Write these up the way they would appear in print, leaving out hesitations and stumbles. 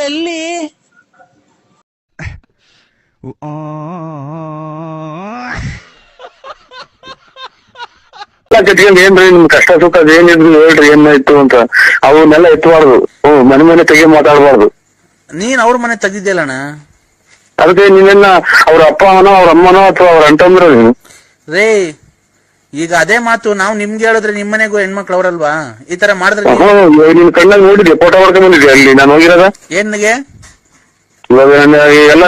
ಎಲ್ಲಿ ಕಟ್ಕೊಂಡ್ ಏನ್ರಿ ನಿಮ್ ಕಷ್ಟ ಸುಖ ಅದೇನಿದ್ರು ಹೇಳ್ರಿ ಏನಾಯ್ತು ಅಂತ ಅವನ್ನೆಲ್ಲ ಎತ್ತಬಾರ್ದು. ಮನೆ ಮನೆ ತೆಗಿ ಮಾತಾಡ್ಬಾರ್ದು. ನೀನ್ ಅವ್ರ ಮನೆ ತೆಗ್ದಿದ್ಯಲ್ಲಣ್ಣ. ಅದಕ್ಕೆ ನೀವೆಲ್ಲ ಅವ್ರ ಅಪ್ಪ ಅವನೋ ಅವ್ರ ಅಮ್ಮನೋ ಅಥವಾ ಅವ್ರ ಅಂಟಂದ್ರ ನೀನು ರೇ ಈಗ ಅದೇ ಮಾತು ನಾವು ನಿಮ್ಗೆ ಹೇಳಿದ್ರೆ ನಿಮ್ ಮನೆಗೂ ಹೆಣ್ಮಕ್ಳು ಅವ್ರಲ್ವಾ ಈ ತರ ಮಾಡಿದ್ರೆ ನಿನ್ ಕಣ್ಣಾಗ ನೋಡಿದ್ಯಾ ಫೋಟೋ ಹೊಡ್ಕೊಂಡ್ ಬಂದಿದ್ಯಾ ಅಲ್ಲಿ ನಾನು ಹೋಗಿರೋದ ಏನ್ಗೆ ಇವಾಗ ಎಲ್ಲ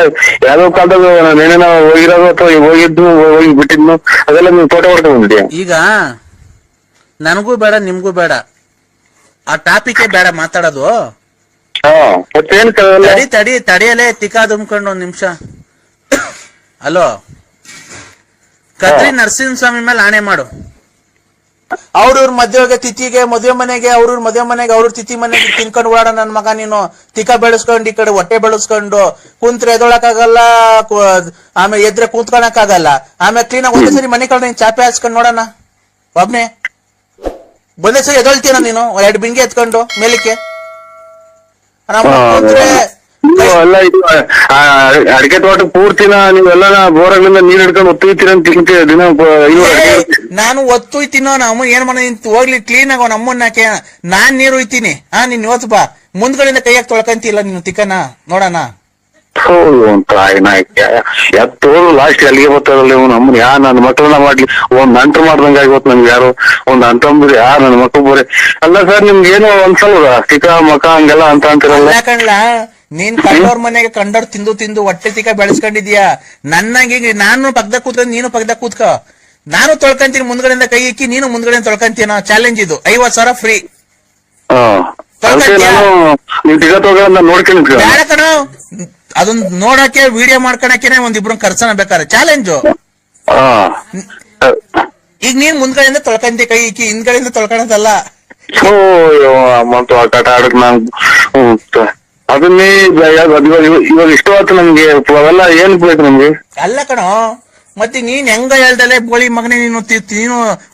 ಯಾವ್ದೋ ಕಾಲದಾಗ ನೇನೇನ ಹೋಗಿರೋದು ಅಥವಾ ಹೋಗಿದ್ದು ಹೋಗಿ ಬಿಟ್ಟಿದ್ನು ಅದೆಲ್ಲ ನೀನ್ ಫೋಟೋ ಹೊಡ್ಕೊಂಡ್ ಬಂದಿದ್ಯಾ. ಈಗ ನನಗೂ ಬೇಡ ನಿಮ್ಗೂ ಬೇಡ ಆ ಟಾಪಿಕೇ ಬೇಡ ಮಾತಾಡೋದು. ಮತ್ತೇನ್ ತಡಿಯಲೇ ತಿಕ್ಕಾ ತುಂಬ್ಕೊಂಡು ಒಂದ್ ನಿಮಿಷ. ಹಲೋ ಕದ್ರಿ ನರಸಿಂಹಸ್ವಾಮಿ ಮೇಲೆ ಆಣೆ ಮಾಡು. ಅವ್ರವ್ರ ಮದುವೆಗೆ ತಿಥಿಗೆ ಮದುವೆ ಮನೆಗೆ ಅವ್ರವ್ರ ಮದುವೆ ಮನೆಗೆ ಅವ್ರ ತಿಥಿ ಮನೆಗೆ ತಿನ್ಕೊಂಡು ಓಡ ನನ್ ಮಗ ನೀನು ತಿಕ್ಕ ಬೆಳೆಸ್ಕೊಂಡು ಈ ಕಡೆ ಹೊಟ್ಟೆ ಬೆಳೆಸ್ಕೊಂಡು ಕುಂತ್ರೆ ಎದೊಳಕಾಗಲ್ಲ, ಆಮೇಲೆ ಎದ್ರೆ ಕೂತ್ಕೊಳಕ್ ಆಗಲ್ಲ. ಆಮೇಲೆ ಕ್ಲೀನಾಗಿ ಒಂದೇ ಸರಿ ಮನೆ ಕಡೆ ಚಾಪೆ ಹಾಸ್ಕೊಂಡು ನೋಡೋಣ ಒಬ್ನೇ ಒಂದೇ ಸರಿ ಎದೊಳ್ತೀನ ನೀನು 2 ಬಿಂಗೆ ಎತ್ಕೊಂಡು ಮೇಲಕ್ಕೆ ಕುಂತ್ರೆ ಎಲ್ಲ ಇದು ಅಡಿಕೆ ತೋಟ ಪೂರ್ತಿನ ನೀವೆಲ್ಲ ಬೋರಗಳಿಂದ ನೀರ್ ಹಿಡ್ಕೊಂಡು ಒತ್ತುತ್ತೀರ ಅಂತ ದಿನ ನಾನು ಒತ್ತುಯ್ತೀನೋ ನಮ್ಮ ಏನ್ ಮಾಡ ಹೋಗ್ಲಿ ಕ್ಲೀನ್ ಆಗ ನಮ್ಮನ್ನ ನಾನ್ ನೀರು ಒಯ್ತೀನಿ. ನೀನ್ ಇವತ್ತು ಬಾ ಮುಂದ್ಗಡೆಯಿಂದ ಕೈಯಾಗ ತೊಳ್ಕಂತಿಲ್ಲ ನೀನು ತಿಕ್ಕನ ನೋಡೋಣ. ಎತ್ತೋರು ಲಾಸ್ಟ್ ಅಲ್ಲಿಗೆ ಬರ್ತಾರಲ್ಲ ನಮ್ಮನ್ ನನ್ನ ಮಕ್ಕಳನ್ನ ಮಾಡ್ಲಿ ಒಂದ್ ನಂಟು ಮಾಡ್ದಂಗ ಇವತ್ತು ನಮ್ಗೆ ಯಾರು ಒಂದ್ ಅಂತಂಬ್ರಿ ನನ್ನ ಮಕ್ಕಳು ಬೋರೆ ಅಲ್ಲ ಸರ್ ನಿಮ್ಗೆ ಏನೋ ಒಂದ್ಸಲ ತಿಕ್ಕ ಮಕ ಹಂಗೆಲ್ಲ ಅಂತ ಅಂತಿರಲ್ಲ ಕಣ್ಲ. ನೀನ್ ಕಂಡೋರ್ ಮನೆಗೆ ಕಂಡೋರ್ ತಿಂದು ತಿಂದು ಹೊಟ್ಟೆ ತಿಕ್ಕ ಬೆಳೆಸ್ಕೊಂಡಿದ್ಯಾ. ನನ್ನಾಗಿ ನಾನು ಪಕ್ಕದಾಗ ಕೂತ್ಕೊಂಡು ನೀನು ಪಕ್ಕದಾಗ ಕೂತ್ಕೋ. ನಾನು ತೊಳ್ಕಂತೀನಿ ಮುಂದ್ಗಡೆಯಿಂದ ಕೈ ಇಕ್ಕಿ ನೀನು ಮುಂದ್ಗಡೆ ತೊಳ್ಕಂತೀನ. ಚಾಲೆಂಜ್ ಇದು 50,000 ಫ್ರೀ. ಬೇಡ ಕಣ ಅದೊಂದ್ ನೋಡಕ್ಕೆ ವಿಡಿಯೋ ಮಾಡ್ಕೊಳಕ್ಕೆ ಒಂದಿಬ್ರು ಖರ್ಚನ ಬೇಕಾರೆ ಚಾಲೆಂಜು. ಈಗ ನೀನ್ ಮುಂದ್ಗಡೆಯಿಂದ ತೊಳ್ಕಂತಿ ಕೈ ಇಕ್ಕಿ ಹಿಂದ್ಗಡೆಯಿಂದ ತೊಳ್ಕೊಳದಲ್ಲ. ಅದನ್ನೇ ಇವಾಗ ಇಷ್ಟವಾಯ್ತು ನಮ್ಗೆ ಅವೆಲ್ಲ ಏನ್ ಬೇಕು ನಮ್ಗೆ ಅಲ್ಲ ಕಣೋ. ಮತ್ತೆ ನೀನ್ ಹೆಂಗ ಹೇಳ್ದಲೆ ಬೋಳಿ ಮಗನೇ ನೀನು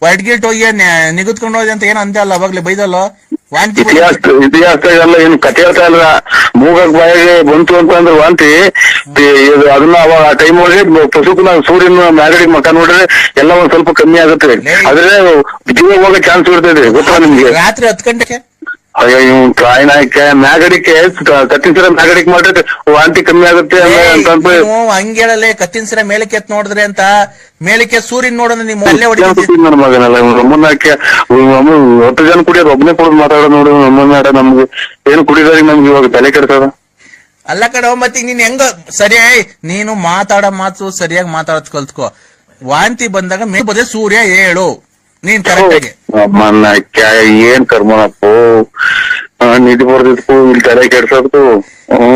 ಹೊರಡ್ಗಿಟ್ ಹೋಗಿ ನಿಗದ್ಕೊಂಡು ಹೋಗಿ ಅಂತ ಏನ್ ಅಂದೆ ಅಲ್ಲ ಅವಾಗ್ಲೇ ಬೈದಲ್ಲ. ಇತಿಹಾಸ ಎಲ್ಲ ಏನು ಕಥೆ ಹೇಳ್ತಾ ಇಲ್ಲ. ಮೂಗಕ್ ಬಾಯಿಗೆ ಬಂತು ಅಂತ ಅಂದ್ರೆ ವಾಂತಿ ಅದನ್ನ ಅವಾಗ ಆ ಟೈಮ್ ಒಳಗೆ ಪಶುಕನ ಸೂರ್ಯನ ಮ್ಯಾಗಡಿಗೆ ಮಕ ನೋಡಿದ್ರೆ ಎಲ್ಲ ಒಂದ್ ಸ್ವಲ್ಪ ಕಮ್ಮಿ ಆಗುತ್ತೆ. ಆದ್ರೆ ಜೀವ ಹೋಗೋ ಚಾನ್ಸ್ ಇರ್ತದೆ ಗೊತ್ತಾ ನಿಮ್ಗೆ. ರಾತ್ರಿ 10 ಗಂಟೆಗೆ ಅಯ್ಯೋ ಇವ್ ಕಾಯಿನಾಯ್ಕೆ ಮ್ಯಾಗಡಿಕೆ ಕತ್ತಿನ ಮ್ಯಾಗಡಿಕೆ ಮಾಡಿದ್ರೆ ವಾಂತಿ ಕಮ್ಮಿ ಆಗುತ್ತೆ ಹಂಗೇಳಲೆ ಕತ್ತಿನ ಸಿರ ಮೇಲಕ್ಕೆ ಎತ್ ನೋಡಿದ್ರೆ ಅಂತ ಮೇಲಕ್ಕೆ ಸೂರ್ಯನ್ ನೋಡೋಣ ನೀವು ಅಲ್ಲೇ ಹೊಡಿತೀವಿ. ನನ್ನ ಮಗನಲ್ಲ ನಮ್ಮನ್ನಕ್ಕೆ 10 ಜನ ಕುಡಿಯೋದು ಒಬ್ಬನೇ ಕುಡಿದು ಮಾತಾಡೋದು ನೋಡು ನಮ್ಮನ್ನ ನಮ್ಗೆ ಏನು ಕುಡಿದ್ರೆ ನಮ್ಗೆ ಇವಾಗ ತಲೆ ಕೆಡ್ತದ. ಅಲ್ಲ ಕಡೆ ಮತ್ತೆ ನೀನ್ ಹೆಂಗ ಸರಿ ನೀನು ಮಾತಾಡೋ ಮಾತು ಸರಿಯಾಗಿ ಮಾತಾಡೋದ್ ಕಲ್ತ್ಕೋ. ವಾಂತಿ ಬಂದಾಗ ಬದೇ ಸೂರ್ಯ ಹೇಳು ನೀನ್ ಕರೆಕ್ಟಾಗಿ. ಏನ್ ಕರ್ಮನಪ್ಪು ನಿಧಿ ಬರ್ದಿದ್ಕು ಇಲ್ಲಿ ತಲೆ ಕೆಡ್ಸೋದ್ಕು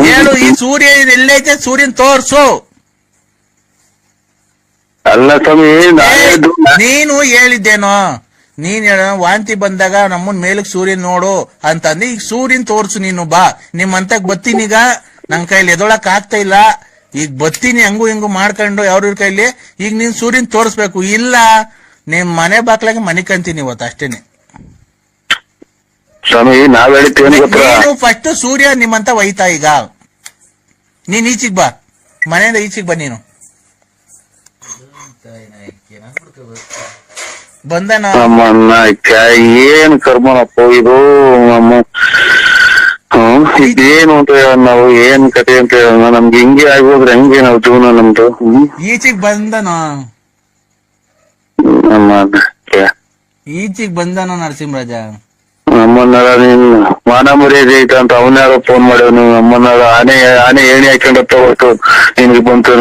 ಹೇಳು. ಈ ಸೂರ್ಯ ಎಲ್ಲೈತೆ ಸೂರ್ಯನ್ ತೋರ್ಸು. ಅಲ್ಲ ಸ್ವಾಮಿ ನೀನು ಹೇಳಿದ್ದೇನೋ ನೀನ್ ಹೇಳ ವಾಂತಿ ಬಂದಾಗ ನಮ್ಮನ್ ಮೇಲಕ್ ಸೂರ್ಯನ್ ನೋಡು ಅಂತಂದ್ರೆ ಈಗ ಸೂರ್ಯನ್ ತೋರ್ಸು ನೀನು ಬಾ ನಿಮ್ಮಂತ ಬತ್ತೀನಿ. ಈಗ ನನ್ ಕೈಲಿ ಎದೊಳಕ್ ಆಗ್ತಾ ಇಲ್ಲ ಈಗ ಬತ್ತೀನಿ ಹಂಗು ಹಿಂಗು ಮಾಡ್ಕೊಂಡು ಯಾವ್ರ ಕೈಲಿ ಈಗ ನೀನ್ ಸೂರ್ಯನ್ ತೋರ್ಸ್ಬೇಕು. ಇಲ್ಲ ನಿಮ್ ಮನೆ ಬಾಕ್ಲಾಗೆ ಮನೆ ಕಂತೀನಿ ಇವತ್ತು ಅಷ್ಟೇನೆ. ನೀನು ಫಸ್ಟ್ ಸೂರ್ಯ ನಿಮ್ಮಂತ ಒಯ್ತಾ ಈಗ ನೀನ್ ಈಚಿಗ್ ಬಾ ಮನೆಯಿಂದ ಈಚಿಗ್ ಬಾ ನೀನು ಬಂದನ. ಏನ್ ಕರ್ಮನಪ್ಪ ಇದು ಇದೇನು ಅಂತ ನಾವು ಏನ್ ಕತೆ ಅಂತ ನಮ್ಗೆ ಹಿಂಗೆ ಆಗೋದ್ರೆ ಹೆಂಗೆ ನಾವು ಜೀವನ ನಮ್ದು ಈಚಿಗ್ ಬಂದನ ಈಚಿಗ್ ಬಂದನ ನರಸಿಂಹರಾಜ. ನಮ್ಮನ್ನಾರ ನೀನ್ ಮಾನ ಮರ್ಯಾದೆ ಐತ ಅಂತ ಅವನ್ಯಾರ ಫೋನ್ ಮಾಡ್ಯವನು ನಮ್ಮನ್ನಾರ ಆನೆ ಏಣಿ ಹಾಕೊಂಡತ್ತ ಹೊರಟು ನಿನ್ಗೆ ಬಂತು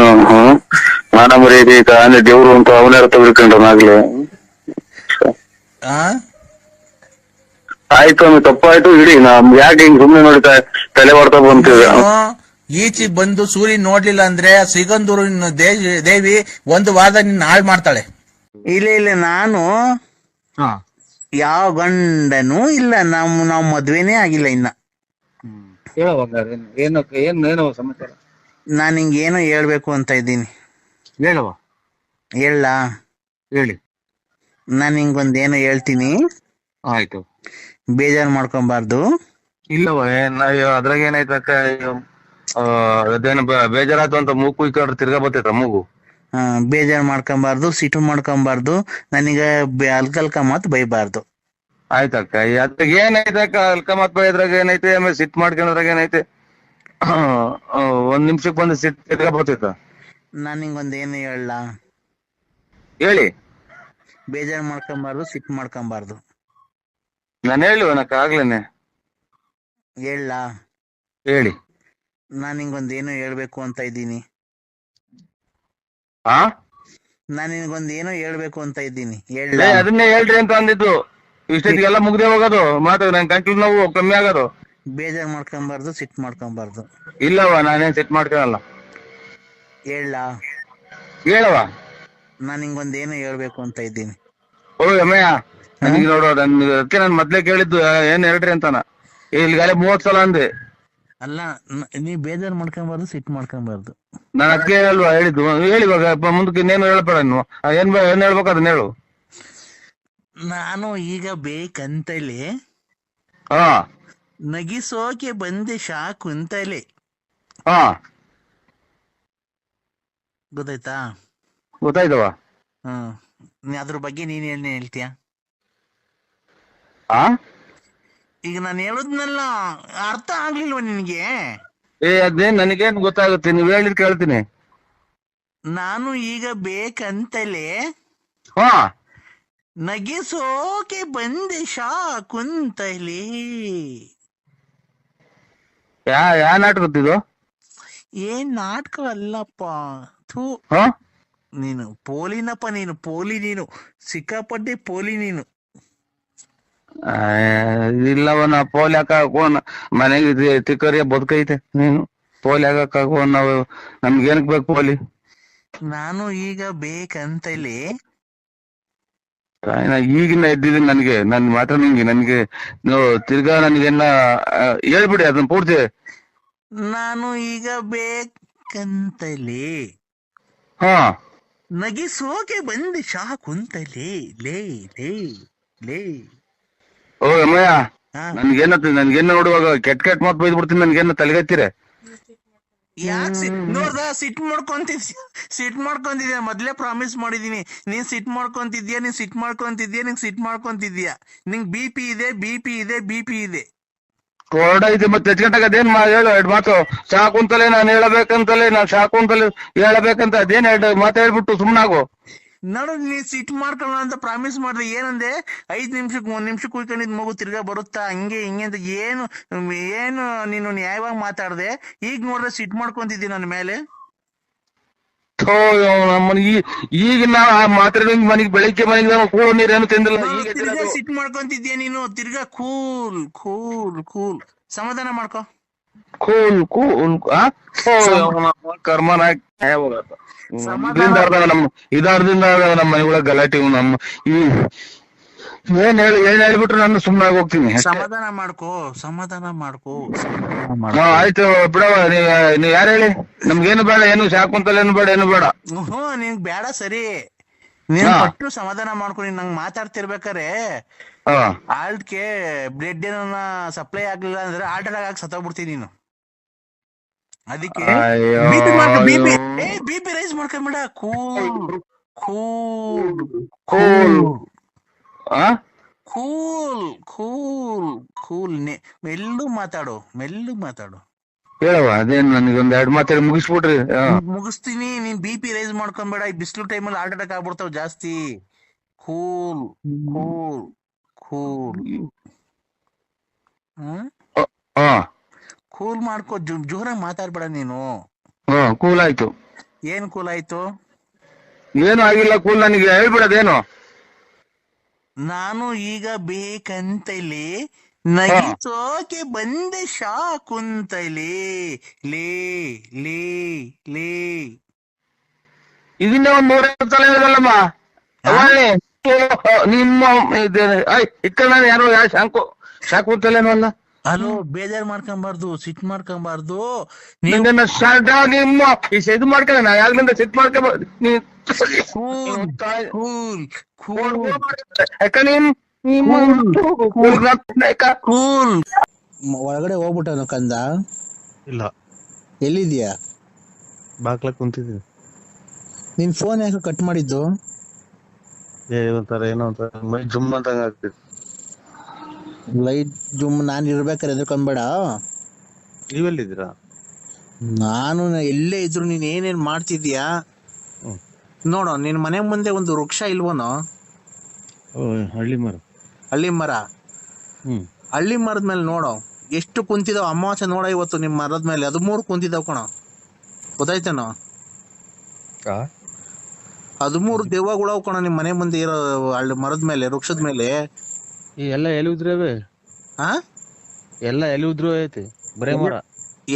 ಮಾನ ಮರ್ಯಾದೆ ಐತ ಆನೆ ದೇವ್ರು ಅಂತ ಅವನ್ಯಾರ ತಗೊಳ್ಕೊಂಡ್ರನಾಗ್ಲಿ. ಆಯ್ತು ಅವ್ನು ತಪ್ಪಾಯ್ತು ಇಡೀ ನಮ್ ಯಾಕೆ ಹಿಂಗ್ ಸುಮ್ನೆ ನೋಡ್ತಾ ತಲೆ ಹೊಡ್ತಾ ಬಂತೀವಿ. ಈಚಿಗ್ ಬಂದು ಸೂರ್ಯ ನೋಡ್ಲಿಲ್ಲ ಅಂದ್ರೆ ಸಿಗಂದೂರು ದೇವಿ 1 ವಾರದ ನಿನ್ನ ಹಾಳು ಮಾಡ್ತಾಳೆ. ಇಲ್ಲ ನಾನು ಯಾವ ಗಂಡನೂ ಇಲ್ಲ ನಾವ್ ಮದ್ವೆನೇ ಆಗಿಲ್ಲ ಇನ್ನ. ಏನು ಸಮಾಚಾರ? ನಾನ್ ಹಿಂಗೇನೋ ಹೇಳ್ಬೇಕು ಅಂತ ಇದ್ದೀನಿ. ಹೇಳ ಹೇಳಿ. ನಾನ್ ಹಿಂಗೊಂದೇನೋ ಹೇಳ್ತೀನಿ. ಆಯ್ತು. ಬೇಜಾರ್ ಮಾಡ್ಕೊಬಾರ್ದು. ಇಲ್ಲವ ಅದ್ರಾಗ ಏನಾಯ್ತು ಅಕ್ಕ ಅದೇನ ಬೇಜಾರಾಯ್ತು ಅಂತ ಮೂಗು ಕುಯ್ಕೊಂಡ್ರೆ ತಿರ್ಗಾ ಬರ್ತೈತ ಮೂಗು. ಬೇಜಾರ್ ಮಾಡ್ಕೊಂಬಾರ್ದು, ಸಿಟ್ಟು ಮಾಡ್ಕೊಂಬಾರ್ದು, ನನಗ ಅಲ್ಕಲ್ಕ ಮಾತು ಬೈಬಾರ್ದು. ಆಯ್ತಕ್ಕ. ಅದ್ರಾಗ ಏನೈತೆ ಅಕ್ಕ, ಅಲ್ಕ ಮತ್ ಬೈದ್ರಾಗ ಏನೈತೆ, ಆಮೇಲೆ ಸಿಟ್ ಮಾಡ್ಕೊಂಡ್ರಾಗ ಏನೈತೆ, ಒಂದ್ ನಿಮಿಷಕ್ಕೆ ಬಂದು ಸಿಟ್ ತಿರ್ಗಾ ಬರ್ತೈತ. ನಾನ್ ನಿಂಗೊಂದ್ ಏನು ಹೇಳ, ಹೇಳಿ. ಬೇಜಾರ್ ಮಾಡ್ಕೊಂಬಾರ್ದು, ಸಿಟ್ಟು ಮಾಡ್ಕೊಂಬಾರ್ದು. ನಾನು ಹೇಳುವನಕ್ಕ ಆಗ್ಲೇನೆ. ಹೇಳ, ಹೇಳಿ. ನಾನ್ ನಿಂಗೊಂದ್ ಏನು ಹೇಳ್ಬೇಕು ಅಂತ ಇದ್ದೀನಿ. ಹಾ, ನಾನ್ ನಿನ್ಗೊಂದ್ ಏನೋ ಹೇಳ್ಬೇಕು ಅಂತ ಇದ್ದೀನಿ. ಹೇಳ, ಅದನ್ನೇ ಹೇಳ್ರಿ ಅಂತ ಅಂದಿದ್ದು. ಇಷ್ಟೊತ್ತಿಗೆಲ್ಲ ಮುಗ್ದೆ ಹೋಗೋದು ಮಾತು, ನನ್ ಗಂಟ್ಲು ನೋವು ಕಮ್ಮಿ ಆಗೋದು. ಬೇಜಾರ್ ಮಾಡ್ಕೊಂಬಾರ್ದು, ಸಿಟ್ಟು ಮಾಡ್ಕೊಂಬಾರ್ದು. ಇಲ್ಲವ, ನಾನೇನ್ ಸೆಟ್ ಮಾಡ್ಕೊಳಲ್ಲ. ಹೇಳ, ಹೇಳವ. ನಾನ್ ನಿಂಗೊಂದ್ ಏನೋ ಹೇಳ್ಬೇಕು ಅಂತ ಇದ್ದೀನಿ. ಓ ಅಮ್ಮಯ್ಯ, ನನಗೆ ನೋಡು, ಅದಕ್ಕೆ ನಾನು ಮೊದ್ಲೇ ಕೇಳಿದ್ದು ಏನ್ ಹೇಳ್ರಿ ಅಂತಾನ. ಇಲ್ಲಿಗಾಲೆ 30 ಸಲ ಅಂದೆ. ಅಲ್ಲ, ನೀ ಬೇಜಾರ್ ಮಾಡ್ಕೊಂಬಾರ್ದು, ಸಿಟ್ಟು ಮಾಡ್ಕೊಂಬಾರ್ದು. ನಾನು ಅದಕ್ಕೆ ಅಲ್ವಾ ಹೇಳಿದ್ದು. ಹೇಳಿ ಇವಾಗ ಮುಂದಕ್ಕೆ ಇನ್ನೇನು ಹೇಳ್ಬೇಡ ನೀವು. ಏನ್ ಹೇಳ್ಬೇಕು ಅದನ್ನ ಹೇಳು. ನಾನು ಈಗ ಬೇಕಂತಲೇ ಹಾ ನಗಿಸೋಕೆ ಬಂದೆ ಕುಂತಲೆ. ಹಾ, ಗೊತ್ತಾಯ್ತಾ? ಗೊತ್ತಾಯ್ತವ. ಅದ್ರ ಬಗ್ಗೆ ನೀನ್ ಏನ್ ಹೇಳ್ತೀಯ? ಆ ಈಗ ನಾನು ಹೇಳುದ್ನೆಲ್ಲ ಅರ್ಥ ಆಗ್ಲಿಲ್ವ ನಿನ್ಗೆ? ಅದೇನ್ ನನಗೇನ್ ಗೊತ್ತಾಗುತ್ತೆ, ನೀವ್ ಹೇಳಿದ್ ಕೇಳ್ತೀನಿ. ನಾನು ಈಗ ಬೇಕಂತಲೇ ಹಾ ನಗಿಸೋಕೆ ಬಂದೆ ಕುಂತಲೆ. ಯಾ ನಾಟಕತ್ತಿದು? ಏನ್ ನಾಟಕ ಅಲ್ಲಪ್ಪ. ಥೂ, ಹಾ, ನೀನು ಪೋಲಿನಪ್ಪ, ನೀನು ಪೋಲಿ, ನೀನು ಸಿಕ್ಕಾಪಟ್ಟೆ ಪೋಲಿ ನೀನು. ಇಲ್ಲವ, ನಾ ಪೋಲಿ ಹಾಕೋನ್ ಮನೆಗೆ ತಿಕ್ಕರಿಯ ಬದುಕೈತೆ. ನೀನು ಪೋಲಿ ಹಾಕೋನ್ ನಾವು, ನಮ್ಗೇನಕ್ ಬೇಕು ಪೋಲಿ? ನಾನು ಈಗ ಬೇಕಂತಲೇ ಈಗಿನ ಎದ್ದಿದ್ದೀನಿ. ನನಗೆ ನನ್ ಮಾತ್ರ ನನ್ಗೆ ತಿರ್ಗಾ ನನ್ಗೆನ್ನ ಹೇಳ್ಬಿಡಿ ಅದನ್ನ ಪೂರ್ತಿ. ನಾನು ಈಗ ಬೇಕಂತಲೇ ಹಾ ನಗಿಸೋಕೆ ಬಂದೆ ಕುಂತಲೆ. ಲೇ ಲೇ ಲೇ. ಓ ಅಮ್ಮಯ್ಯ, ನನ್ಗೇನ ನೋಡುವಾಗ ಕೆಟ್ಟ ಮಾತು ಬೈದ್ ಬಿಡ್ತೀನಿ. ನನ್ಗೇನ ತಲೆಗತ್ತೀರ? ಯಾಕೆ ನೋಡ್ದ? ಸಿಟ್ ಮಾಡ್ಕೊಂತಿದ್ಯಾ? ಮೊದ್ಲೇ ಪ್ರಾಮಿಸ್ ಮಾಡಿದೀನಿ. ನೀನ್ ಸಿಟ್ ಮಾಡ್ಕೊಂತಿದ್ಯಾ, ನಿಂಗ್ ಸಿಟ್ ಮಾಡ್ಕೊಂತಿದ್ಯಾ. ನಿಂಗ್ BP ಇದೆ. ಕೊರಡ ಐತಿ ಮತ್ತೆ ಹೆಚ್ಗಂಟಾಗ ಅದೇನ್ ಹೇಳು. 2 ಮಾತು ಕುಂತಲೆ ನಾನು ಹೇಳಬೇಕಂತಲೇ, ಹೇಳಬೇಕಂತ ಅದೇನ್ 2 ಮಾತು ಹೇಳ್ಬಿಟ್ಟು ಸುಮ್ನಾಗು. ನೋಡು, ನೀ ಸಿಟ್ ಮಾಡ್ಕೊಳ್ಳ ಅಂತ ಪ್ರಾಮಿಸ್ ಮಾಡಿದೆ. ಏನಂದೆ? 1 ನಿಮಿಷಕ್ಕೆ ಕುಯ್ಕೊಂಡಿದ್ ಮಗು ತಿರ್ಗಾ ಬರುತ್ತಾ, ಹಂಗೆ ಹಿಂಗೆ ಅಂತ ಏನು ನೀನು ನ್ಯಾಯವಾಗಿ ಮಾತಾಡ್ದೆ. ಈಗ ನೋಡ್ರೆ ಸಿಟ್ ಮಾಡ್ಕೊಂತಿದ್ದಿ ನನ್ನ ಮೇಲೆ. ಈಗ ನಾ ಮಾತ್ರ ಮನೆಗೆ ಬೆಳಿಗ್ಗೆ ಮನೆಗೆ ಕೂಳ ನೀರೇನು ತಿಂದಿಲ್ಲ. ತಿರ್ಗಾ ಸಿಟ್ ಮಾಡ್ಕೊಂತಿದ್ಯಾ ನೀನು. ತಿರ್ಗಾ ಕೂಲ್ ಸಮಾಧಾನ ಮಾಡ್ಕೊ. ಕರ್ಮನ ಇದಾರ್ದಿಂದ ನಮ್ಮ ಮನೆ ಒಳಗ ಗಲಾಟೆ. ಏನ್ ಹೇಳ್ಬಿಟ್ರು ನಾನು ಸುಮ್ನಾಗ ಹೋಗ್ತೀನಿ. ಸಮಾಧಾನ ಮಾಡ್ಕೋ. ಆಯ್ತು ಬಿಡವ. ನೀವ್ ಯಾರು ಹೇಳಿ? ನಮ್ಗೇನು ಬೇಡ, ಏನು ಶಾಕುಂತಲೇನು ಬೇಡ, ಏನು ಬೇಡ. ನಿನ್ಗ್ ಬೇಡ, ಸರಿ. ನೀನ್ ಪಟ್ಟು ಸಮಾಧಾನ ಮಾಡ್ಕೊ. ನೀನ್ ನಂಗ್ ಮಾತಾಡ್ತಿರ್ಬೇಕಾರೆ ಆಲ್ಟ್ಗೆ ಬ್ಲಡ್ ಏನ ಸಪ್ಲೈ ಆಗ್ಲಿಲ್ಲ ಅಂದ್ರೆ ಹಾರ್ಟ್ ಅಟ್ಯಾಕ್ ಆಗಿ ಸತ್ತೋಗ್ಬಿಡ್ತೀನಿ ನೀನು. ಅದಕ್ಕೆ BP ರೈಸ್ ಮಾಡ್ಕೊಂಬೇಡ. ಕೂಲ್ ಮೆಲ್ಲು ಮಾತಾಡು. ಹೇಳವ, ಅದೇನ್ ನನಗೊಂದ್ 2 ಮಾತಾಡಿ ಮುಗಿಸ್ಬಿಟ್ರಿ. ಮುಗಿಸ್ತೀನಿ. ನೀನ್ BP ರೈಸ್ ಮಾಡ್ಕೊಂಬೇಡ. ಈ ಬಿಸಿಲು ಟೈಮಲ್ಲಿ ಹಾರ್ಟ್ ಅಟ್ಯಾಕ್ ಆಗ್ಬಿಡ್ತಾವ ಜಾಸ್ತಿ. ಕೂಲ್. ಕೂಲ್ ಮಾಡ್ಕೋ. ಜೋರಾಗಿ ಮಾತಾಡ್ಬೇಡ ನೀನು. ಕೂಲ್ ಆಯ್ತು. ಏನ್ ಕೂಲ್ ಆಯ್ತು? ಏನು ಆಗಿಲ್ಲ. ಕೂಲ್ ನನಗೆ ಹೇಳ್ಬಿಡೋದೇನು? ನಾನು ಈಗ ಬೇಕಂತಲೇ ನಗಿಸೋಕೆ ಬಂದೆ ಕುಂತಲೆ. ಲೇ ಲೇ ಲೇ. ಇದನ್ನೇ 150 ಸಲ ಹೇಳಿದಲ್ಲಮ್ಮ. ನಿಮ್ಮ ಇಕ್ಕ ನಾನು ಯಾರು ಶಾಕುಂತಲೇನು ಅಲ್ಲ. ಹಲೋ, ಬೇಜಾರ್ ಮಾಡ್ಕೊಂಬಾರ್ದು, ಸಿಟ್ ಮಾಡ್ಕೊಂಬಾರ್ದು. ನಿಮ್ಮ ಇದು ಮಾಡ್ಕೊಂಡ ನಾ ಯಾಗ್ಲಿಂದ ಸಿಟ್ ಮಾಡ್ಕೊಂಬಾರ್ದು. ಕೂಲ್ ಒಳಗಡೆ ಹೋಗ್ಬಿಟ್ಟವನು ಕಂದ. ಇಲ್ಲ, ಎಲ್ಲಿದ್ಯಾ? ಬಾಕ್ಲ ಕುಂತಿದ್ದೀನಿ. ನಿನ್ ಫೋನ್ ಯಾಕೆ ಕಟ್ ಮಾಡಿದ್ದು? ಏನೋ ಒಂಥರ ಮೈ ಜುಮ್ ಅಂತ ಆಗ್ತಿದೆ. ಲೈಟ್ ಜುಮ್. ನಾನು ಇರ್ಬೇಕಾರೆ ಎದ್ಕೊಂಬೇಡ. ನೀವೆಲ್ಲಿದ್ದೀರಾ? ನಾನು ಎಲ್ಲೇ ಇದ್ರು ನೀನ್ ಏನೇನ್ ಮಾಡ್ತಿದ್ಯಾ ಹ್ಮ್. ನೋಡು. ನಿನ್ ಮನೆ ಮುಂದೆ ಒಂದು ವೃಕ್ಷ ಇಲ್ವನೋ? ಹಳ್ಳಿ ಮರ. ಹಳ್ಳಿ ಮರ. ಹ್ಮ್. ಹಳ್ಳಿ ಮರದ ಮೇಲೆ ನೋಡು ಎಷ್ಟು ಕುಂತಿದಾವ. ಅಮಾವಾಸ್ಯೆ ನೋಡ ಇವತ್ತು ನಿಮ್ ಮರದ ಮೇಲೆ 13 ಕುಂತಿದಾವ್ ಕಣ. ಗೊತ್ತಾಯ್ತೇನೋ? 13 ದೆವ್ವಗಳು ಕಣ ನಿಮ್ ಮನೆ ಮುಂದೆ ಇರೋ ಹಳ್ಳಿ ಮರದ ಮೇಲೆ, ವೃಕ್ಷದ ಮೇಲೆ. ಈ ಎಲ್ಲ ಎಲೆ ಉದ್ರವೆ. ಹಾ, ಎಲ್ಲ ಎಲೆ ಉದ್ರು ಐತಿ, ಬರೇ ಮರ.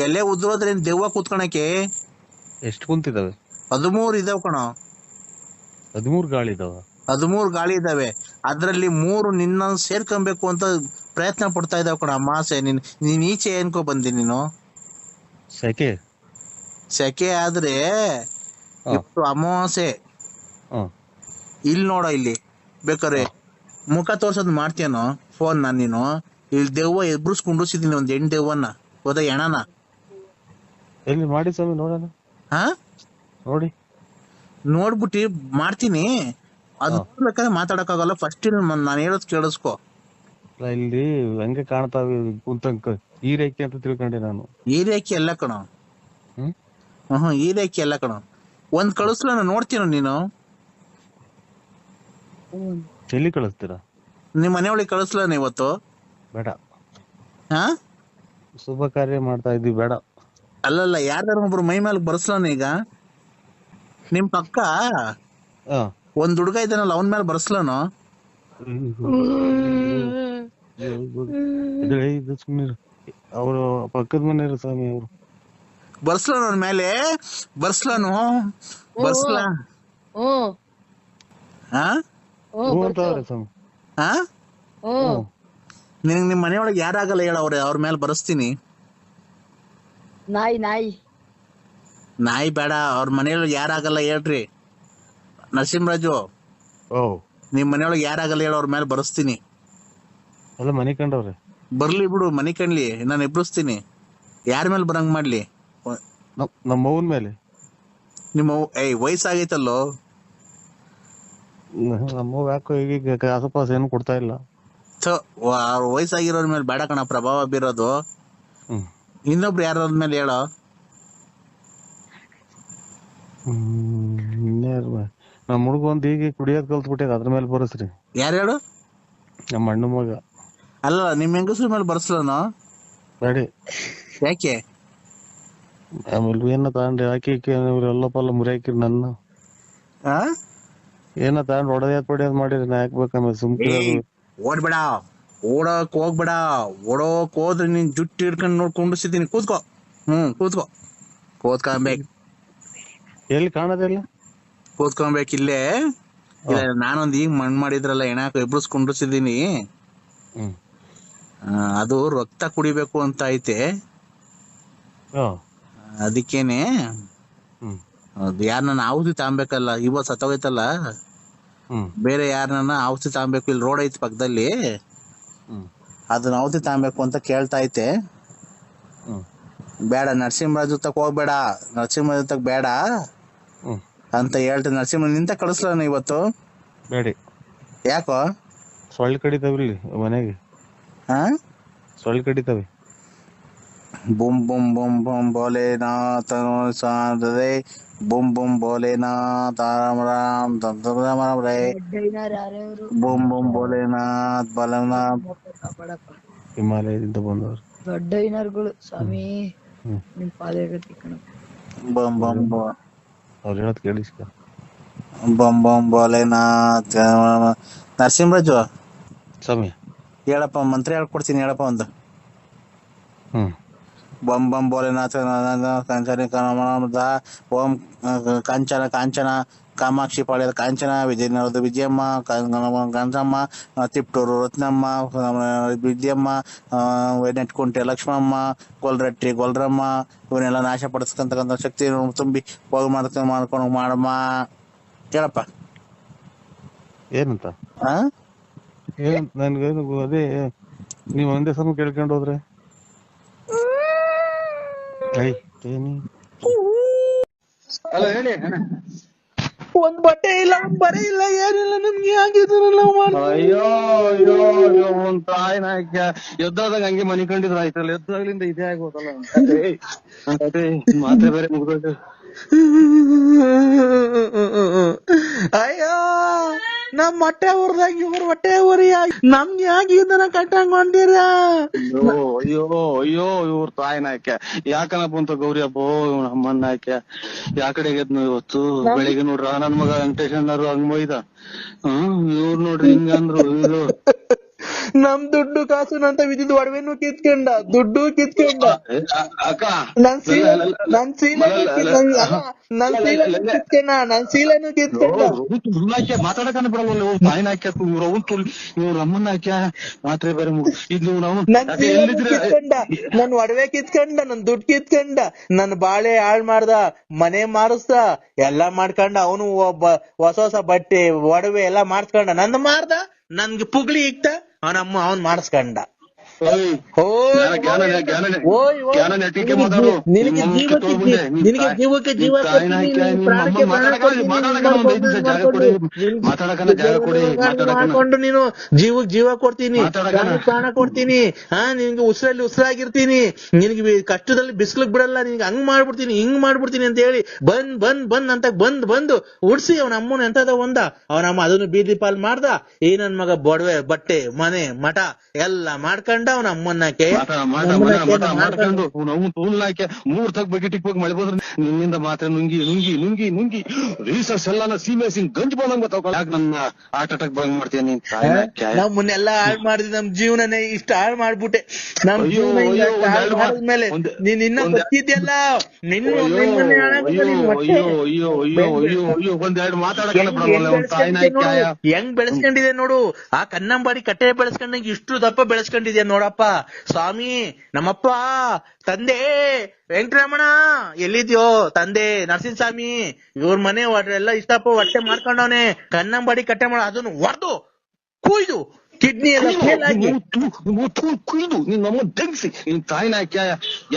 ಎಲೆ ಉದ್ರೋದ್ರೆ ಏನ್ ದೆವ್ವ ಕೂತ್ಕಣಕ್ಕೆ? ಎಷ್ಟು ಕುಂತಿದಾವೆ? 13 ಇದಾವ್ ಕಣ. 13 ಗಾಳಿ ಇದಾವ. 13 ಗಾಳಿ ಇದಾವೆ. ಅದ್ರಲ್ಲಿ 3 ನಿನ್ನ ಸೇರ್ಕೊಬೇಕು ಅಂತ ಪ್ರಯತ್ನ ಪಡ್ತಾ ಇದಾವ್ ಕಣ. ಅಮಾಸೆ ನೀನ್ ಈಚೆ ಏನ್ಕೋ ಬಂದಿ ನೀನು? ಸೆಕೆ ಆದ್ರೆ ಇವತ್ತು ಅಮಾವಾಸ್ಯೆ. ಇಲ್ಲಿ ನೋಡ, ಇಲ್ಲಿ ಬೇಕಾರೆ ಮುಖ ತೋರ್ಸೋದ್ ಮಾಡ್ತೀಯನೋ ಫೋನ್ ನೀನು? ಇಲ್ಲಿ ದೆವ್ವ ಎಬ್ರಿಸ್ಕೊಂಡಿಸಿದೀನಿ, ಒಂದ್ ಹೆಣ್ ದೆವ್ವನ್ನ. ಗೊತ್ತಾ? ಎಣನ ಎಲ್ಲಿ ಮಾಡಿ ಸ್ವಾಮಿ ನೋಡೋಣ. ಹಾ, ನೋಡಿ ನೋಡ್ಬಿಟ್ಟಿ ಮಾಡ್ತೀನಿ. ಅದು ಬೇಕಾದ್ರೆ ಮಾತಾಡಕ್ಕಾಗಲ್ಲ. ಫಸ್ಟ್ ನಾನು ಹೇಳೋದ್ ಕೇಳಿಸ್ಕೊ. ಇಲ್ಲಿ ಹಂಗೆ ಕಾಣ್ತಾವೆ ಕುಂತಂಕ ಈ ರೇಖೆ ಅಂತ ತಿಳ್ಕೊಂಡೆ ನಾನು. ಈ ರೇಖೆ ಎಲ್ಲ ಕಣ. ಈ ರೇಖೆ ಎಲ್ಲ ಕಣ. ಒಂದ್ ಕಳಿಸ್ಲ ನೋಡ್ತೀನ ನೀನು? ಎಲ್ಲಿ ಕಳಿಸ್ತೀರಾ? ನಿಮ್ ಮನೆಯೊಳಗೆ ಕಳಿಸ್ಲ ಇವತ್ತು? ಬೇಡ. ಹಾ, ಶುಭ ಕಾರ್ಯ ಮಾಡ್ತಾ ಇದ್ವಿ, ಬೇಡ. ಅಲ್ಲಲ್ಲ, ಯಾರ್ದಾರ ಒಬ್ರು ಮೈ ಮೇಲೆ ಬರ್ಸ್ಲಾನ ಈಗ? ನಿಮ್ ಪಕ್ಕ ಒಂದ್ ಹುಡುಗ ಇದ್ದಾನಲ್ಲ, ಅವನ್ ಮೇಲೆ ಬರ್ಸ್ಲಾನು? ಸುಮ್ಮನೆ ಅವರು ಪಕ್ಕದ ಮನೆಯವರು ಸ್ವಾಮಿ. ಅವರು ಬರ್ಸ್ಲಾನು ಅವನ್ ಮೇಲೆ? ಬರ್ಸ್ಲಾನು? ಬರ್ಸ್ಲಾ? ಹಾ, ಸ್ವಾಮಿ. ಹಾ, ನಿನಗ್ ನಿಮ್ ಮನೆಯೊಳಗೆ ಯಾರಾಗಲ್ಲ ಹೇಳ? ಅವ್ರ ಮೇಲೆ ಬರ್ಸ್ತೀನಿ. ನಾಯಿ ಬೇಡ. ಅವ್ರ ಮನೆಯೊಳಗೆ ಯಾರಾಗಲ್ಲ ಹೇಳ್ರಿ. ನರಸಿಂಹರಾಜು, ನಿಮ್ ಮನೆಯೊಳಗೆ ಯಾರಾಗಲ್ಲ ಹೇಳ? ಅವ್ರ ಮೇಲೆ ಬರ್ಸ್ತೀನಿ. ಎಲ್ಲ ಮನೆ ಕಂಡವ್ರೆ. ಬರ್ಲಿ ಬಿಡು, ಮನೆ ಕಣ್ಲಿ, ನಾನು ಎಬ್ಬಿಸ್ತೀನಿ. ಯಾರ ಮೇಲೆ ಬರಂಗ್ ಮಾಡ್ಲಿ? ನಮ್ಮ ಅವ್ವನ ಮೇಲೆ. ನಿಮ್ಮ ವಯಸ್ಸಾಗೈತಲ್ಲೋ? ನಮ್ಮ ಯಾಕೋ ಈಗ ಆಸಪಾಸ ಏನು ಕೊಡ್ತಾ ಇಲ್ಲ. ಅವ್ರ ವಯಸ್ಸಾಗಿರೋರ್ ಮೇಲೆ ಬೇಡ ಕಣ ಪ್ರಭಾವ ಬೀರೋದು. ಇನ್ನೊಬ್ರು ಯಾರ ಮೇಲೆ ಹೇಳೋ? ನಮ್ಮ ಹುಡುಗ ಒಂದ್ ಈಗ ಕುಡಿಯೋದ್ ಕಲ್ತ್ಬಿಟ್ಟಿದ, ಅದ್ರ ಮೇಲೆ ಬರಸ್ರಿ. ಯಾರು ಹೇಳು? ನಮ್ಮ ಅಣ್ಣ ಮಗ. ಅಲ್ಲ, ನಿಮ್ ಹೆಂಗಸ್ರ ಮೇಲೆ ಬರ್ಸ್ಲನು? ಬೇಡಿ. ಯಾಕೆ? ಆಮೇಲೆ ಏನ ತಗೊಂಡ್ರಿ ಹಾಕಿ ಎಲ್ಲ ಪಲ್ಲ ಮುರಿ ಹಾಕಿರಿ ನನ್ನ. ಏನ ತಗೊಂಡ್ ಹೊಡೆಯೋದ್ ಮಾಡಿರಿ, ನಾ ಹಾಕ್ಬೇಕಂದ್ರೆ ಸುಮ್ಕೆ. ಓಡ್ಬೇಡ, ಓಡಕ್ ಹೋಗ್ಬೇಡ. ಓಡೋಕ್ ಹೋದ್ರೆ ನೀನ್ ಜುಟ್ಟಿ ಹಿಡ್ಕೊಂಡ್ ನೋಡ್ಕೊಂಡಿಸಿದೀನಿ. ಕೂತ್ಕೋ. ಕೂತ್ಕೊಬೇಕು. ಎಲ್ಲಿ ಕಾಣೋದಿಲ್ಲ? ಕೂತ್ಕೊಬೇಕಿಲ್ಲೇ. ಇಲ್ಲ, ನಾನೊಂದ್ ಈಗ ಮಣ್ ಮಾಡಿದ್ರಲ್ಲ, ಎಣಾಕ ಎಬ್ಬಿಸ್ಕೊಂಡಿಸಿದೀನಿ. ಅದು ರಕ್ತ ಕುಡಿಬೇಕು ಅಂತ ಐತೆ. ಅದಕ್ಕೇನೆ ಯಾರನ್ನ ಔಷಧಿ ತಗೊಬೇಕಲ್ಲ. ಇವತ್ ಸತ್ತೋಗೈತಲ್ಲ, ಬೇರೆ ಯಾರನ್ನ ಔಷಧಿ ತಗೊಬೇಕು. ಇಲ್ಲಿ ರೋಡ್ ಐತಿ ಪಕ್ಕದಲ್ಲಿ, ಅದನ್ನ ಔಷಧಿ ತಗೊಬೇಕು ಅಂತ ಕೇಳ್ತಾ ಐತೆ. ಬೇಡ, ನರಸಿಂಹರಾಜು ತಕ್ ಹೋಗ್ಬೇಡ, ನರಸಿಂಹರಾಜು ತಕ್ ಬೇಡ ಅಂತ ಹೇಳ್ತೀನಿ. ನರಸಿಂಹ ನಿಂತ ಕಳಿಸ್ಲಾನ ಇವತ್ತು? ಬೇಡಿ. ಯಾಕೋ? ಸೊಳ್ಳೆ ಕಡಿತಾವಿಲ್ಲಿ ಮನೆಗೆ. ಸೊಳ್ಳೆ ಕಡಿತಾವೆ. ಬುಮ್ ಬುಮ್ ಬುಮ್ ಬುಮ್ ಭೋಲೆನಾಥ ಸಾಧದೆ, ಬುಮ್ ಬುಮ್ ಭೋಲೆನಾಥ ರಾಮ ರಾಮ್ ರಾಮ ರಾಮ ರೇ, ಬುಮ್ ಬುಮ್ ಭೋಲೆನಾಥ್ ಬಲನಾಥ್. ಹಿಮಾಲಯದಿಂದ ಬಂದವರು ದೊಡ್ಡ ಐನರ್ಗಳು ಸ್ವಾಮಿ. ನಿಮ್ ಪಾದಗತಿ ಕಣ. ಬಮ್ ಬಮ್ ಬೋ ಅವ್ರು ಹೇಳೋದ್ ಕೇಳಿಸ್ಕ. ಬಮ್ ಬಮ್ ಭೋಲೆನಾಥ್. ನರಸಿಂಹರಾಜು ಸ್ವಾಮಿ ಹೇಳಪ್ಪ, ಮಂತ್ರ ಹೇಳ್ಕೊಡ್ತೀನಿ, ಹೇಳಪ್ಪ ಒಂದು. ಬಂ ಬಂ ಭೋಲೆನಾಥ ಕಂಚನ ಕಮಲದ ಓಂ ಕಾಂಚನ ಕಾಂಚನ ಕಾಮಾಕ್ಷಿ ಪಾಳ್ಯದ ಕಾಂಚನ, ವಿಜಯನಗರದ ವಿಜಯಮ್ಮ, ಗಂಜಮ್ಮ, ತಿಪ್ಟೂರು ರತ್ನಮ್ಮ, ವಿದ್ಯಮ್ಮ, ನೆಟ್ಕುಂಟೆ ಲಕ್ಷ್ಮಮ್ಮ, ಗೊಲ್ರಟ್ಟಿ ಗೊಲ್ರಮ್ಮ, ಇವನ್ನೆಲ್ಲ ನಾಶ ಪಡಿಸ್ಕೊಂತಕ್ಕಂಥ ಶಕ್ತಿ ತುಂಬಿ ಹೋಗಿ ಮಾಡ್ಕೊಂಡು ಮಾಡಮ್ಮ. ಹೇಳಪ್ಪ. ಏನಂತ? ನನ್ಗೆ ಅದೇ ನೀವು ಒಂದೇ ಸಮ ಕೇಳ್ಕೊಂಡು ಹೋದ್ರೆ ಅಲ್ಲ ಹೇಳಿ. ಒಂದ್ ಬಟ್ಟೆ ಇಲ್ಲ, ಒಂದ್ ಬರೆ ಇಲ್ಲ, ಏನಿಲ್ಲ, ನಮ್ಗೆ ಆಗಿದ್ರಲ್ಲ. ಅಯ್ಯೋ ಅಯ್ಯೋ ಅಯ್ಯೋ ಒಂದ್ ತಾಯಿನ ಎದ್ದಾದಾಗ ಹಂಗೆ ಮನಿ ಕಂಡಿದ್ರ ಆಯ್ತಲ್ಲ, ಎದ್ದಾಗ್ಲಿಂದ ಇದೇ ಆಗೋದಲ್ಲ. ಮಾತೆ ಬೇರೆ ಮುಗ್ದೋಗ. ಅಯ್ಯೋ, ನಮ್ ಹೊಟ್ಟೆ ಊರ್ದಾಗ ಇವ್ರ ಹೊಟ್ಟೆ ಊರಿ ನಮ್ಗೆ ಯಾಕೆ ಇದನ್ನ ಕಟ್ಟಂಗೊಂಡಿರ? ಅಯ್ಯೋ ಅಯ್ಯೋ ಅಯ್ಯೋ ಇವ್ರ ತಾಯಿನ ಯಾಕನ ಬಂತ ಗೌರಿ ಹಬ್ಬ ಅಮ್ಮನ್ನ ಯಾಕಡೆ ಗೆದ್ನು ಇವತ್ತು ಬೆಳಿಗ್ಗೆ ನೋಡ್ರ ನನ್ ಮಗ ವೆಂಕಟೇಶ್ ಅಣ್ಣರು ಹಂಗ್ ಮೊಯ್ದ. ಇವ್ರು ನೋಡ್ರಿ ಹಿಂಗಂದ್ರು. ಇದು ನಮ್ ದುಡ್ಡು ಕಾಸು ನಂತ ವಿಧಿದ್ ಒಡವೆನು ಕಿತ್ಕೊಂಡ, ದುಡ್ಡು ಕಿತ್ಕೊಂಡ, ಅಕ್ಕ ನನ್ ಸೀಲೆನು ಕಿತ್ಕೊಂಡ. ಮಾತಾಡಕನ ಬಿಡಲ್ಲ ತಾಯಿನ ಹಾಕ್ಯಾಕ ಇವ್ರ ಅಮ್ಮನ್ನ ಹಾಕ್ಯ ಮಾತ್ರೆ ಬೇರೆ ಇದು ನಾವು ಕಿತ್ಕೊಂಡ, ನನ್ ಒಡವೆ ಕಿತ್ಕೊಂಡ, ನನ್ ದುಡ್ಡು ಕಿತ್ಕೊಂಡ, ನನ್ ಬಾಳೆ ಹಾಳ್ ಮಾಡ್ದ, ಮನೆ ಮಾರಿಸ್ದ, ಎಲ್ಲಾ ಮಾಡ್ಕೊಂಡ. ಅವನು ಒಬ್ಬ ಹೊಸ ಹೊಸ ಬಟ್ಟೆ ಒಡವೆ ಎಲ್ಲಾ ಮಾಡ್ಸ್ಕೊಂಡ. ನಂದ್ ಮಾರ್ದ, ನನ್ಗೆ ಪುಗ್ಲಿ ಇಕ್ತ, ಅವನ್ ಮಾಡಿಸ್ಕೊಂಡ. ನಿನಗೆ ಜೀವಕ್ಕೆ ಜೀವ ಮಾಡ್ಕೊಂಡು ನೀನು ಜೀವಕ್ ಜೀವ ಕೊಡ್ತೀನಿ, ಪ್ರಾಣ ಕೊಡ್ತೀನಿ. ನಿನ್ಗೆ ಉಸಿರಲ್ಲಿ ಉಸಿರಾಗಿರ್ತೀನಿ, ನಿನ್ಗೆ ಕಷ್ಟದಲ್ಲಿ ಬಿಸ್ಲಿಗ್ ಬಿಡಲ್ಲ, ನಿನ್ಗೆ ಹಂಗ್ ಮಾಡ್ಬಿಡ್ತೀನಿ, ಹಿಂಗ್ ಮಾಡ್ಬಿಡ್ತೀನಿ ಅಂತ ಹೇಳಿ ಬಂದ್ ಅಂತ ಬಂದು ಉಡ್ಸಿ ಅವನ ಅಮ್ಮನ ಎಂತದ ಒಂದ. ಅವನಮ್ಮ ಅದನ್ನು ಬೀದಿ ಪಾಲ್ ಮಾಡ್ದ. ಈ ನನ್ ಮಗ ಬೊಡವೆ ಬಟ್ಟೆ ಮನೆ ಮಠ ಎಲ್ಲ ಮಾಡ್ಕೊಂಡ ಅವನ ಅಮ್ಮನ್ನಕ್ಕೆ ಮಾಡ್ಕೊಂಡು ಮೂರ್ ತಗ್ ಬಗೆಟಿಗೆ ಹೋಗಿ ಮಳೆ ಬಂದ್ರೆ ನಿನ್ನಿಂದ ಮಾತ್ರ ನುಂಗಿ ನುಂಗಿ ನುಂಗಿ ನುಂಗಿ ರೀಸರ್ಸ್ ಎಲ್ಲ ಸೀಮೆ ಸಿಂಗ್ ಗಂಜ್ ಬಂದಂಗ ಯಾಕೆ ನನ್ನ ಹಾರ್ಟ್ ಅಟ್ಯಾಕ್ ಬಂದ್ ಮಾಡ್ತೀನಿ. ನಮ್ಮನ್ನೆಲ್ಲ ಹಾಳ್ ಮಾಡಿದ್, ನಮ್ ಜೀವನನೇ ಇಷ್ಟ ಹಾಳ್ ಮಾಡ್ಬಿಟ್ಟೆ. ನಮ್ ಜೀವನ ನೀನ್ ಇನ್ನ ಗೊತ್ತಿದ್ಯಲ್ಲ, ಒಂದೆರಡು ಮಾತಾಡಕ್ಕೆ ಹೆಂಗ್ ಬೆಳೆಸ್ಕೊಂಡಿದೆ ನೋಡು. ಆ ಕನ್ನಂಬಾಡಿ ಕಟ್ಟೆ ಬೆಳೆಸ್ಕೊಂಡಂಗೆ ಇಷ್ಟು ದಪ್ಪ ಬೆಳೆಸ್ಕೊಂಡಿದ್ಯಾ ನೋಡಪ್ಪ ಸ್ವಾಮಿ. ನಮ್ಮಪ್ಪ ತಂದೆ ವೆಂಕಟರಮಣ ಎಲ್ಲಿದ್ಯೋ, ತಂದೆ ನರಸಿಂಹಸ್ವಾಮಿ, ಇವ್ರ ಮನೆ ಎಲ್ಲ ಇಷ್ಟಪ್ಪ ಹೊಟ್ಟೆ ಮಾಡ್ಕೊಂಡವನೆ. ಕನ್ನಂಬಾಡಿ ಕಟ್ಟೆ ಮಾಡ ಅದನ್ನು ಹೊಡೆದು ಕುಯ್ದು ಕಿಡ್ನಿ ಎಲ್ಲ ಕುಯ್ದು ನಿನ್ನ ತೆಗ್ಸಿ ನಿನ್ ತಾಯಿನ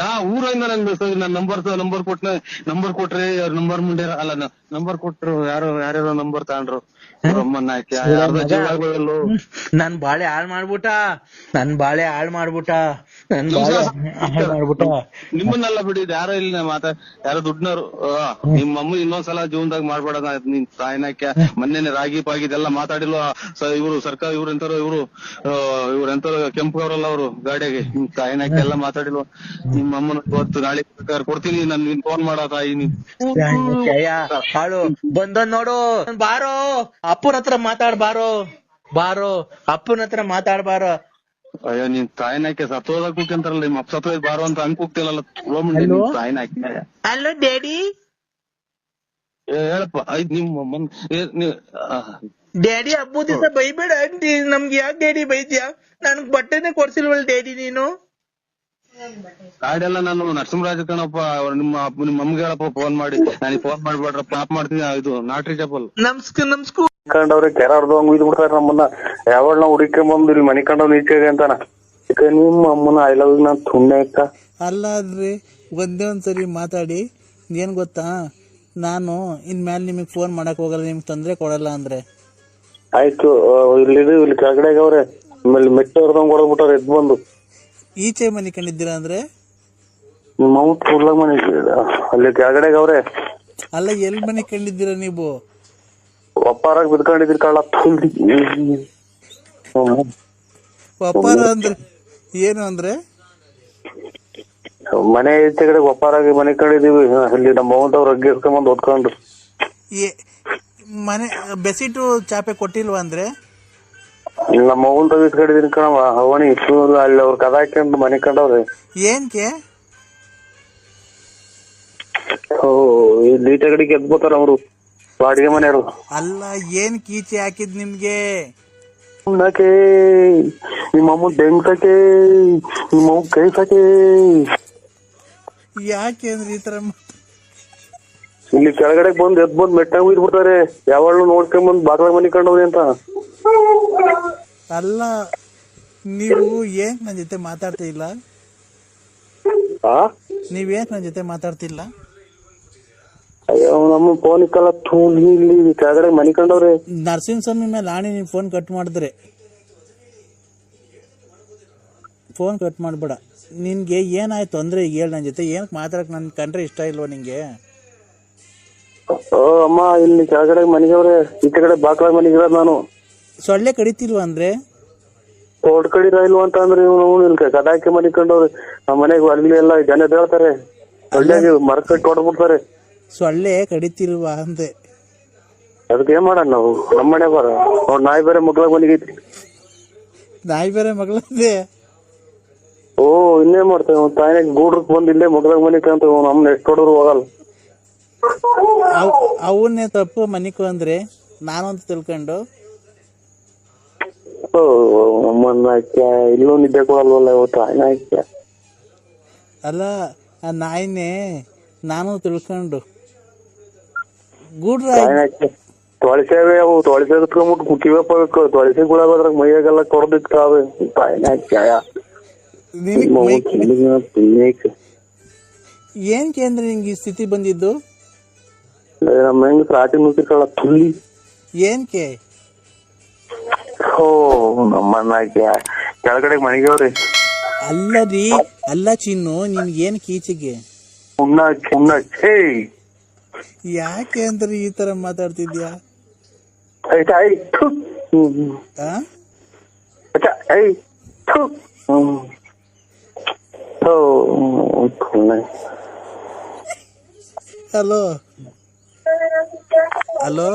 ಯಾವ ಊರಿಂದ ನನ್ ನಂಬರ್ ಕೊಟ್ರೆ ನಂಬರ್ ಮುಂಡೆ ಅಲ್ಲ, ನಂಬರ್ ಕೊಟ್ರು ಯಾರ್ಯಾರೋ ನಂಬರ್ ತಗೊಂಡ್ರು. ನನ್ ಬಾಳೆ ಹಾಳ್ ಮಾಡ್ಬಿಟ್ಟ. ನಿಮ್ಮನ್ನೆಲ್ಲ ಬಿಡಿದ್ ಯಾರೋ ಇಲ್ಲ ಯಾರೋ ದುಡ್ನವ್ರು. ನಿಮ್ಮಮ್ಮ ಇನ್ನೊಂದ್ಸಲ ಜೀವನದಾಗ ಮಾಡ್ಬೇಡ ನಿನ್ ತಾಯಿನಾಕ್ಯ. ಮೊನ್ನೆ ರಾಗಿ ಪಾಗಿದೆಲ್ಲ ಮಾತಾಡಿಲ್ವ ಇವ್ರು ಸರ್ಕಾರ, ಇವ್ರೆಂತಾರು ಕೆಂಪುಗವ್ರಲ್ಲ ಅವ್ರು ಗಾಡಿಯಾಗೆ, ನಿಮ್ ತಾಯಿನಾಕ್ಯ ಎಲ್ಲ ಮಾತಾಡಿಲ್ವ? ನಿಮ್ಮಮ್ಮನ ಇವತ್ತು ನಾಳೆ ಕೊಡ್ತೀನಿ, ನನ್ ಫೋನ್ ಮಾಡೋ ತಾಯಿ ನೀನ್ ಹಾಳು ಬಂದ ನೋಡು. ಬಾರೋ ಅಪ್ಪನ ಹತ್ರ ಬಾರೋ ಅಪ್ಪನ ಹತ್ರ ಮಾತಾಡ್ಬಾರೋ. ಅಯ್ಯೋ ನಿನ್ ತಾಯಿನಾಕೆ ಸತ್ತೋದಾಗ ಕೂಗ್ತಾರಲ್ಲ, ನಿಮ್ಮ ಅಪ್ಪ ಸತ್ತೋದ್ ಬಾರೋ ಅಂತ ಹಂಗ್ ಕೂಗ್ತಿಲ್ಲಲ್ಲ ತಾಯಿನಾಕೆ. Hello daddy. ಹೇಳಪ್ಪ ಆಯ್ತು ನಿಮ್ಮ ಡ್ಯಾಡಿ ಹಬ್ಬ ದಿವಸ ಬೈಬೇಡ ಆಂಟಿ. ನಮ್ಗೆ ಯಾಕೆ ಡ್ಯಾಡಿ ಬೈದ್ಯಾ? ನನ್ಗ್ ಬಟ್ಟೆನೆ ಕೊಡ್ಸಿಲ್ವಲ್ ಡ್ಯಾಡಿ ನೀನು? ಗಾಡಿಯೆಲ್ಲ ನಾನು ನರಸಿಂಹರಾಜ ಕಣಪ್ಪ, ನಿಮ್ಮ ಅಮ್ಮಗೆ ಹೇಳಪ್ಪ ಫೋನ್ ಮಾಡಿ. ನನಗೆ ಫೋನ್ ಮಾಡ್ಬೇಡ್ರಪ್ಪ, ಆಪ್ ಮಾಡ್ತೀನಿ. ಇದು ನಾಟ್ರಿ ಚಪ್ಪಲ್ ಕಂಡವ್ರೆ ಕೆರಾರ್ದು ಹಂಗ್ ಇದ್ ಬಿಡ್ತಾರ ನಮ್ಮನ್ನ. ಯಾವಳ ನಾವು ಹುಡುಕೊಂಡ್ ಇಲ್ಲಿ ಮನಿ ಕಂಡವ್ ನೀಚೆಗೆ ಅಂತಾನ. ನಿಮ್ಮ ಅಮ್ಮನ ಐ ಲವ್ ನಾ ಸುಮ್ನೆ ಅಕ್ಕ ಅಲ್ಲಾದ್ರಿ. ಒಂದೇ ಒಂದ್ಸರಿ ಮಾತಾಡಿ. ಏನ್ ಗೊತ್ತಾ, ನಾನು ಇನ್ಮೇಲೆ ನಿಮಗ್ ಫೋನ್ ಮಾಡಕ್ ಹೋಗಲ್ಲ, ನಿಮ್ಗೆ ತೊಂದ್ರೆ ಕೊಡಲ್ಲ ಅಂದ್ರೆ ಆಯ್ತು. ಇಲ್ಲಿ ಕೆಳಗಡೆ ಅವ್ರೆ ಆಮೇಲೆ ಮೆಟ್ಟ ಹೊರದಂಗ್ ಹೊಡೆದ್ಬಿಟ್ಟಾರ ಎದ್ ಬಂದು. ಈಚೆ ಮನಿ ಕಂಡಿದ್ದೀರಾ ಅಂದ್ರೆ ನಿಮ್ಮ ಅಮ್ಮ ಕೂಡ್ಲಾಗ ಮನಿ ಅಲ್ಲಿ ಕೆಳಗಡೆ ಅವ್ರೆ. ಅಲ್ಲ, ಎಲ್ ಮನಿ ಕಂಡಿದ್ದೀರಾ ನೀವು? ಒಪ್ಪಾರಾಗ ಬಿದ್ಕೊಂಡಿದ್ರಿ ಕಳ್ಳ. ಒಪ್ಪಾರ ಅಂದ್ರೆ ಏನು ಅಂದ್ರೆ? ಮನೆ ಈಚೆ ಕಡೆ ಒಪ್ಪಾರಾಗಿ ಮನೆ ಕಂಡಿದೀವಿ. ಅಲ್ಲಿ ನಮ್ಮ ಮೌಂಟವ್ರು ಅಗ್ಗಿ ಎಸ್ಕೊಂಬಂದ್ ಓದ್ಕೊಂಡು ಮನೆ ಬೆಸಿಟು ಚಾಪೆ ಕೊಟ್ಟಿಲ್ವಾ ಅಂದ್ರೆ? ನಮ್ಮ ಮೌನ್ ತಗಿಸ್ಕೊಂಡಿದೀನಿ ಕಣವ. ಅವನಿ ಅಲ್ಲಿ ಅವ್ರ ಕದ ಹಾಕೊಂಡು ಮನೆ ಕಂಡವ್ರೆ. ಏನ್ಕೆ? ಇಲ್ಲಿ ಈಚೆ ಕಡೆ ಗೆದ್ಬೋತಾರ ಅವರು ಬಾಡಿಗೆ ಮನೆಯವರು. ಅಲ್ಲ, ಏನ್ ಕೀಚೆ ಹಾಕಿದ್ ನಿಮ್ಗೆ? ನಾಕೆ ನಿಮ್ಮ ಅಮ್ಮ ಬೆಂಕಕ್ಕೆ, ನಿಮ್ಮ ಅಮ್ಮ ಕೈಸಕ್ಕೆ. ಯಾಕೆ ಅಂದ್ರೆ ಈ ತರ ಇಲ್ಲಿ ಕೆಳಗಡೆ ಬಂದ್ ಎದ್ ಬಂದ್ ಮೆಟ್ಟಾಗ ಬಿಡ್ತಾರೆ. ಯಾವಾಗ್ಲೂ ನೋಡ್ಕೊಂಡ್ ಬಾಗ್ಲ ಮನಿ ಕಂಡವ್ರಿ ಅಂತ. ಅಲ್ಲ, ನೀವು ಏನ್ ನನ್ ಜೊತೆ ಮಾತಾಡ್ತಾ ಇಲ್ಲ? ನೀವೇನ್ ನನ್ನ ಜೊತೆ ಮಾತಾಡ್ತಿಲ್ಲ? ಅಯ್ಯೋ ನಮ್ಮ ಫೋನ್ ಇಕ್ಕಲ್ಲ ಇಲ್ಲಿ ಕೆಳಗಡೆ ಮನಿ ಕಂಡವ್ರೆ. ನರಸಿಂಹಸ್ವಾಮಿ ಮೇಲೆ ಆಣಿ ನೀನ್ ಫೋನ್ ಕಟ್ ಮಾಡಿದ್ರೆ ಫೋನ್ ಕಟ್ ಮಾಡ್ಬೇಡ. ನಿನ್ಗೆ ಏನಾಯ್ತು ಅಂದ್ರೆ ಈಗ ಹೇಳ ನನ್ನ ಜೊತೆ. ಏನಕ್ಕೆ ಮಾತಾಡಕ್ ನನ್ ಕಂಡ್ರೆ ಇಷ್ಟ ಇಲ್ವಾ ನಿಂಗೆ? ಅಮ್ಮ ಇಲ್ಲಿ ಕೆಳಗಡೆ ಮನಿಗವ್ರೆ, ಈ ಕಡೆ ಬಾಕ್ಲ ಮನಿಗಿರೋದ್ ನಾನು. ಸೊಳ್ಳೆ ಕಡಿತಿಲ್ವಾ ಅಂದ್ರೆ? ತೋಟ ಕಡಿರ ಇಲ್ವಾ ಅಂತ ಅಂದ್ರೆ ಇವ್ನು ಕದಾಕಿ ಮನಿ ಕಂಡವ್ರೆ. ನಮ್ಮ ಮನೆಗೆ ಅಲ್ಲಿ ಎಲ್ಲ ಜನ ಹೇಳ್ತಾರೆ, ಸೊಳ್ಳೆಗೆ ಮರ ಕಟ್ಟಿ ಹೊಡ್ಬಿಡ್ತಾರೆ. ಸೊಳ್ಳೆ ಕಡಿತಿಲ್ವಾ ಅಂದೆ. ಅದಕ್ಕೆ ಏನ್ ಮಾಡೋಣ ನಾವು? ನಮ್ಮ ಮನೆ ಬರ ಅವ್ರ ನಾಯಿ ಬೇರೆ ಮಗ್ಳಾಗ ಮನಿಗೈತಿ. ನಾಯಿ ಬೇರೆ ಮಗಳಂದೆ. ಓ ಇನ್ನೇನ್ ಮಾಡ್ತೇವೆ, ತಾಯಿನ ಗೂಡ್ರಕ್ ಬಂದ್ ಇಲ್ಲೇ ಮಗ್ಳಾಗ ಮನಿಕ ಅಂತ ನಮ್ನ ಎಷ್ಟು ಹೊಡೋರು ಹೋಗಲ್ಲ. ಅವನ್ನೇ ತಪ್ಪು ಮನಿಕು ಅಂದ್ರೆ ನಾನು ಅಂತ ತಿಳ್ಕೊಂಡು ನಮ್ಮನ್ನ ಇಲ್ಲೂ ನಿದ್ದೆ ಕೊಡಲ್ವಲ್ಲ ಇವತ್ತು ತಾಯಿನ ಹಾಕ್ಯ. ಅಲ್ಲ ಆ ನಾಯಿನೇ ನಾನು ತಿಳ್ಕೊಂಡು ಗೂಡ್ರ ತೊಳಸೇವೆ ಅವು ತೊಳಸೆ ಕುತ್ಕೊಂಡ್ಬಿಟ್ಟು ಕಿವಪ್ಪ ತೊಳಸೆ ಗುಳಾಗೋದ್ರಾಗ ಮೈಯಾಗೆಲ್ಲ ಕೊಡದಿಕ್ತಾವೆ ತಾಯಿನ ಹಾಕ್ಯ. ಏನ್ಕೆ ಅಂದ್ರೆ ನಿಂಗೆ ಈ ಸ್ಥಿತಿ ಬಂದಿದ್ದು? ನಮ್ಮ ಹೆಂಗ್ ರಾಟಿ ನುಗ್ಗಿರ್ಕಳ ತುಳ್ಳಿ ಏನ್ಕೆ? ಓ ನಮ್ಮನ್ನ ಕೆಳಗಡೆ ಮನೆಗವ್ರಿ. ಅಲ್ಲ ರೀ, ಅಲ್ಲ ಚಿನ್ನು, ನಿನ್ಗೆ ಏನ್ ಕೀಚಿಗೆ? ಯಾಕೆ ಅಂದ್ರೆ ಈ ತರ ಮಾತಾಡ್ತಿದ್ಯಾ? Hello hello